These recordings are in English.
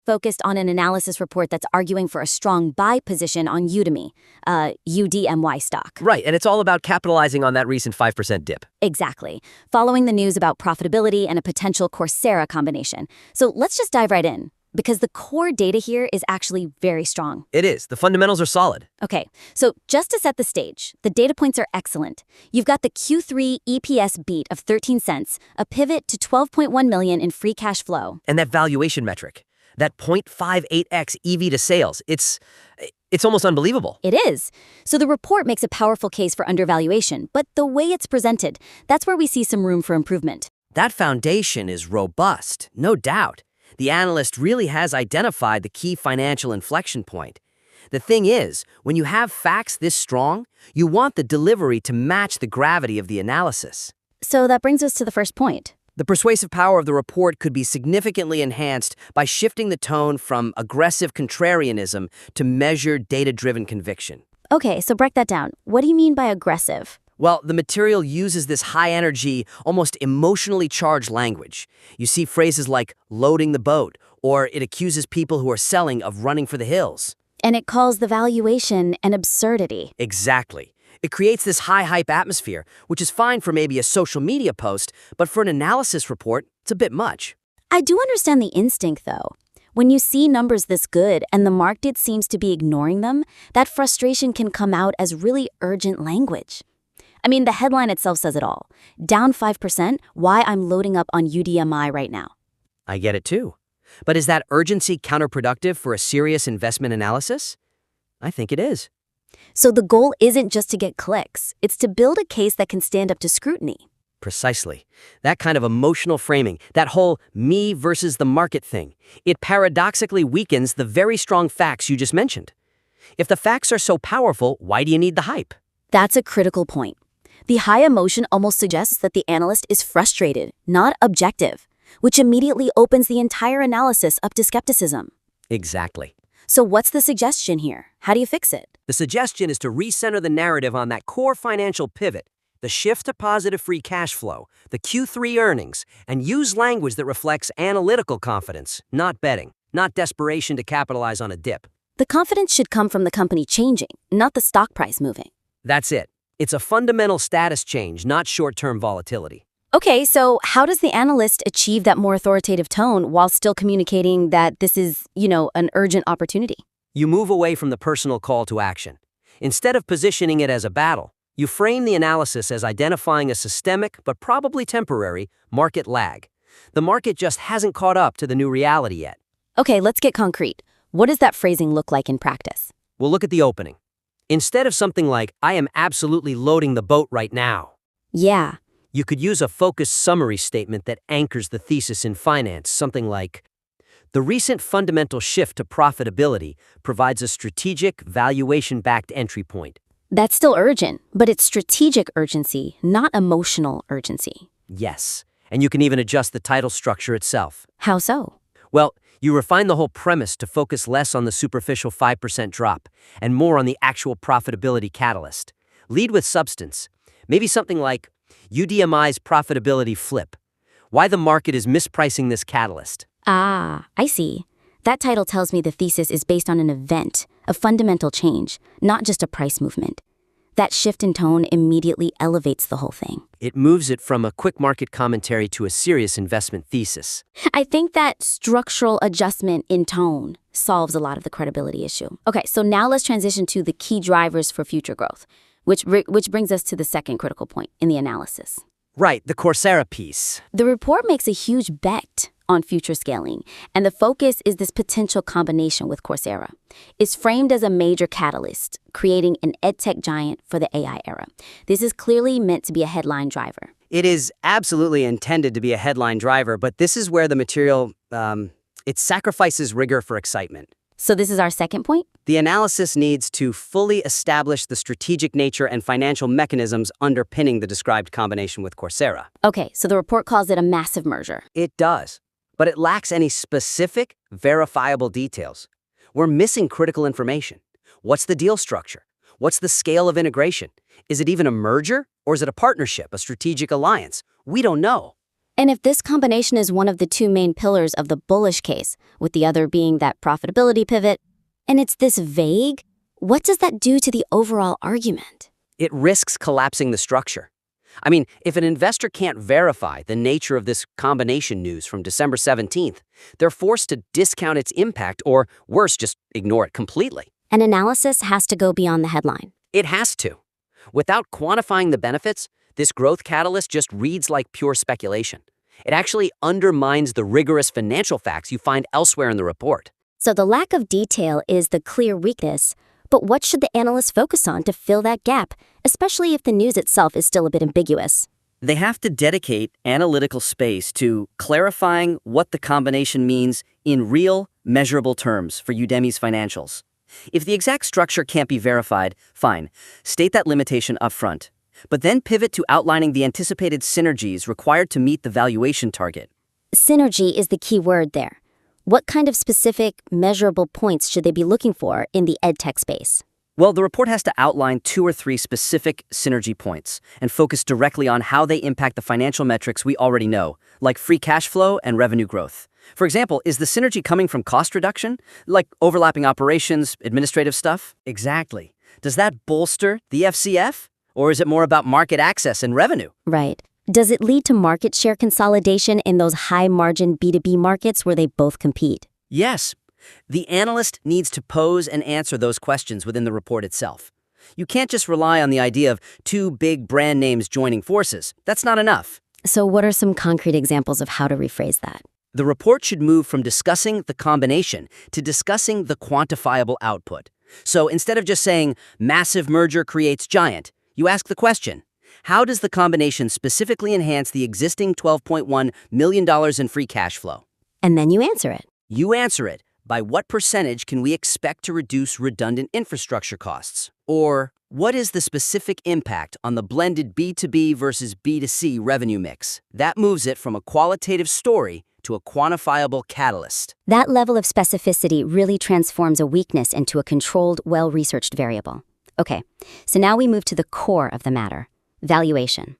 focused on an analysis report that's arguing for a strong buy position on Udemy, UDMY stock. Right, and it's all about capitalizing on that recent 5% dip. Exactly. Following the news about profitability and a potential Coursera combination. So let's just dive right in, because the core data here is actually very strong. It is. The fundamentals are solid. Okay, so just to set the stage, the data points are excellent. You've got the Q3 EPS beat of 13 cents, a pivot to 12.1 million in free cash flow. And that valuation metric, that 0.58x EV to sales, it's almost unbelievable. It is. So the report makes a powerful case for undervaluation, but the way it's presented, that's where we see some room for improvement. That foundation is robust, no doubt. The analyst really has identified the key financial inflection point. The thing is, when you have facts this strong, you want the delivery to match the gravity of the analysis. So that brings us to the first point. The persuasive power of the report could be significantly enhanced by shifting the tone from aggressive contrarianism to measured, data-driven conviction. Okay, so break that down. What do you mean by aggressive? Well, the material uses this high-energy, almost emotionally charged language. You see phrases like loading the boat, or it accuses people who are selling of running for the hills. And it calls the valuation an absurdity. Exactly. It creates this high-hype atmosphere, which is fine for maybe a social media post, but for an analysis report, it's a bit much. I do understand the instinct, though. When you see numbers this good and the market seems to be ignoring them, that frustration can come out as really urgent language. I mean, the headline itself says it all. Down 5%, why I'm loading up on UDMY right now. I get it too. But is that urgency counterproductive for a serious investment analysis? I think it is. So the goal isn't just to get clicks. It's to build a case that can stand up to scrutiny. Precisely. That kind of emotional framing, that whole me versus the market thing, it paradoxically weakens the very strong facts you just mentioned. If the facts are so powerful, why do you need the hype? That's a critical point. The high emotion almost suggests that the analyst is frustrated, not objective, which immediately opens the entire analysis up to skepticism. Exactly. So what's the suggestion here? How do you fix it? The suggestion is to recenter the narrative on that core financial pivot, the shift to positive free cash flow, the Q3 earnings, and use language that reflects analytical confidence, not betting, not desperation to capitalize on a dip. The confidence should come from the company changing, not the stock price moving. That's it. It's a fundamental status change, not short-term volatility. Okay, so how does the analyst achieve that more authoritative tone while still communicating that this is, an urgent opportunity? You move away from the personal call to action. Instead of positioning it as a battle, you frame the analysis as identifying a systemic, but probably temporary, market lag. The market just hasn't caught up to the new reality yet. Okay, let's get concrete. What does that phrasing look like in practice? We'll look at the opening. Instead of something like, I am absolutely loading the boat right now, Yeah. you could use a focused summary statement that anchors the thesis in finance, something like, the recent fundamental shift to profitability provides a strategic, valuation-backed entry point. That's still urgent, but it's strategic urgency, not emotional urgency. Yes, and you can even adjust the title structure itself. How so? Well, you refine the whole premise to focus less on the superficial 5% drop and more on the actual profitability catalyst. Lead with substance. Maybe something like, UDMY's profitability flip. Why the market is mispricing this catalyst. Ah, I see. That title tells me the thesis is based on an event, a fundamental change, not just a price movement. That shift in tone immediately elevates the whole thing. It moves it from a quick market commentary to a serious investment thesis. I think that structural adjustment in tone solves a lot of the credibility issue. Okay, so now let's transition to the key drivers for future growth, which brings us to the second critical point in the analysis. Right, the Coursera piece. The report makes a huge bet on future scaling, and the focus is this potential combination with Coursera. It's framed as a major catalyst, creating an edtech giant for the AI era. This is clearly meant to be a headline driver. It is absolutely intended to be a headline driver, but this is where the material, it sacrifices rigor for excitement. So this is our second point? The analysis needs to fully establish the strategic nature and financial mechanisms underpinning the described combination with Coursera. Okay, so the report calls it a massive merger. It does, but it lacks any specific, verifiable details. We're missing critical information. What's the deal structure? What's the scale of integration? Is it even a merger, or is it a partnership, a strategic alliance? We don't know. And if this combination is one of the two main pillars of the bullish case, with the other being that profitability pivot, and it's this vague, what does that do to the overall argument? It risks collapsing the structure. I mean, if an investor can't verify the nature of this combination news from December 17th, they're forced to discount its impact or, worse, just ignore it completely. An analysis has to go beyond the headline. It has to. Without quantifying the benefits, this growth catalyst just reads like pure speculation. It actually undermines the rigorous financial facts you find elsewhere in the report. So the lack of detail is the clear weakness, but what should the analysts focus on to fill that gap, especially if the news itself is still a bit ambiguous? They have to dedicate analytical space to clarifying what the combination means in real, measurable terms for UDMY's financials. If the exact structure can't be verified, fine, state that limitation upfront, but then pivot to outlining the anticipated synergies required to meet the valuation target. Synergy is the key word there. What kind of specific, measurable points should they be looking for in the edtech space? Well, the report has to outline 2 or 3 specific synergy points and focus directly on how they impact the financial metrics we already know, like free cash flow and revenue growth. For example, is the synergy coming from cost reduction, like overlapping operations, administrative stuff? Exactly. Does that bolster the FCF? Or is it more about market access and revenue? Right. Does it lead to market share consolidation in those high-margin B2B markets where they both compete? Yes. The analyst needs to pose and answer those questions within the report itself. You can't just rely on the idea of 2 big brand names joining forces. That's not enough. So what are some concrete examples of how to rephrase that? The report should move from discussing the combination to discussing the quantifiable output. So instead of just saying, massive merger creates giant, you ask the question, how does the combination specifically enhance the existing $12.1 million in free cash flow? And then you answer it. You answer it. By what percentage can we expect to reduce redundant infrastructure costs? Or what is the specific impact on the blended B2B versus B2C revenue mix? That moves it from a qualitative story to a quantifiable catalyst. That level of specificity really transforms a weakness into a controlled, well-researched variable. Okay, so now we move to the core of the matter. Valuation.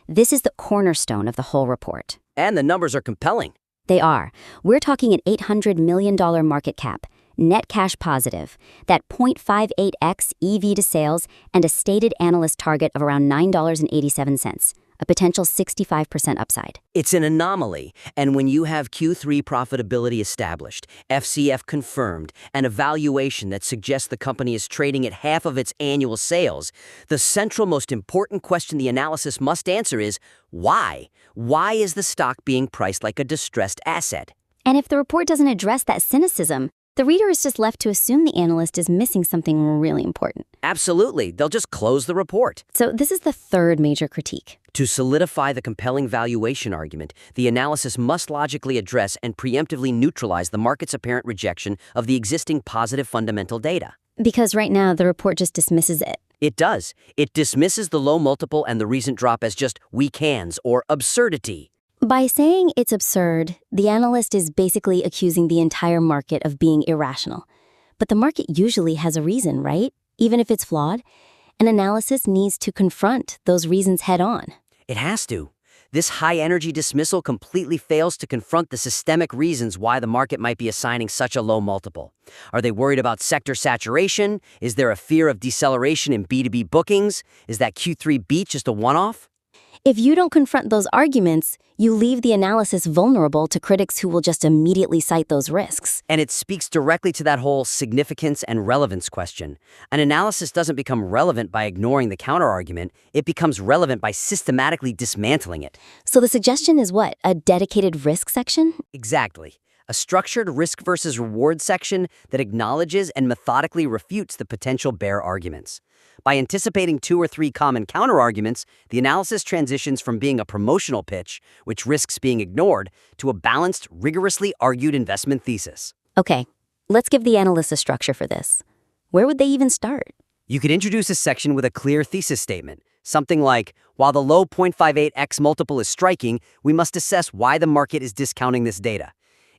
This is the cornerstone of the whole report. And the numbers are compelling. They are. We're talking an $800 million market cap, net cash positive, that 0.58x EV to sales, and a stated analyst target of around $9.87, a potential 65% upside. It's an anomaly, and when you have Q3 profitability established, FCF confirmed, and a valuation that suggests the company is trading at half of its annual sales, the central most important question the analysis must answer is, why? Why is the stock being priced like a distressed asset? And if the report doesn't address that cynicism, the reader is just left to assume the analyst is missing something really important. Absolutely, they'll just close the report. So this is the third major critique. To solidify the compelling valuation argument, the analysis must logically address and preemptively neutralize the market's apparent rejection of the existing positive fundamental data. Because right now, the report just dismisses it. It does. It dismisses the low multiple and the recent drop as just weak hands or absurdity. By saying it's absurd, the analyst is basically accusing the entire market of being irrational. But the market usually has a reason, right? Even if it's flawed. An analysis needs to confront those reasons head on. It has to. This high-energy dismissal completely fails to confront the systemic reasons why the market might be assigning such a low multiple. Are they worried about sector saturation? Is there a fear of deceleration in B2B bookings? Is that Q3 beat just a one-off? If you don't confront those arguments, you leave the analysis vulnerable to critics who will just immediately cite those risks. And it speaks directly to that whole significance and relevance question. An analysis doesn't become relevant by ignoring the counterargument. It becomes relevant by systematically dismantling it. So the suggestion is what? A dedicated risk section? Exactly. A structured risk versus reward section that acknowledges and methodically refutes the potential bear arguments. By anticipating 2 or 3 common counterarguments, the analysis transitions from being a promotional pitch, which risks being ignored, to a balanced, rigorously argued investment thesis. Okay, let's give the analyst a structure for this. Where would they even start? You could introduce a section with a clear thesis statement. Something like, while the low 0.58x multiple is striking, we must assess why the market is discounting this data.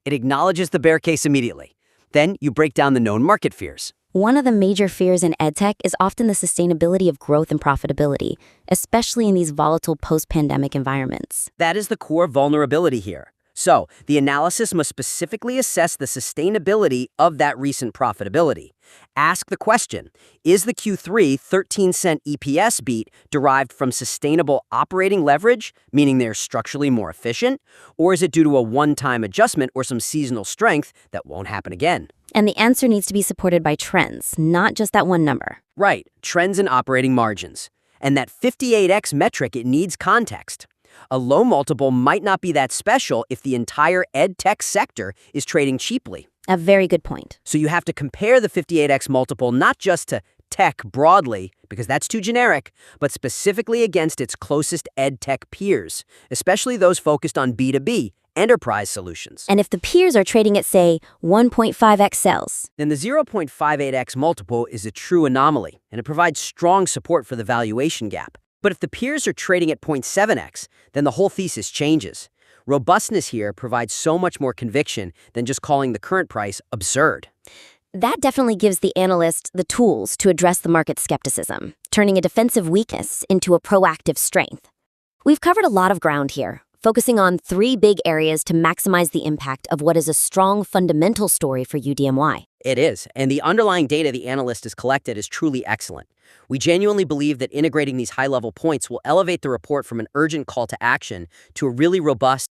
It acknowledges the bear case immediately. Then you break down the known market fears. One of the major fears in edtech is often the sustainability of growth and profitability, especially in these volatile post-pandemic environments. That is the core vulnerability here. So, the analysis must specifically assess the sustainability of that recent profitability. Ask the question, is the Q3 13-cent EPS beat derived from sustainable operating leverage, meaning they're structurally more efficient, or is it due to a one-time adjustment or some seasonal strength that won't happen again? And the answer needs to be supported by trends, not just that one number. Right, trends in operating margins. And that 58x metric, it needs context. A low multiple might not be that special if the entire ed tech sector is trading cheaply. A very good point. So you have to compare the 58x multiple not just to tech broadly, because that's too generic, but specifically against its closest ed tech peers, especially those focused on B2B, enterprise solutions. And if the peers are trading at, say, 1.5x sales, Then the 0.58x multiple is a true anomaly, and it provides strong support for the valuation gap. But if the peers are trading at 0.7x, then the whole thesis changes. Robustness here provides so much more conviction than just calling the current price absurd. that definitely gives the analyst the tools to address the market skepticism, turning a defensive weakness into a proactive strength. We've covered a lot of ground here, focusing on 3 big areas to maximize the impact of what is a strong fundamental story for UDMY. It is, and the underlying data the analyst has collected is truly excellent. We genuinely believe that integrating these high-level points will elevate the report from an urgent call to action to a really robust,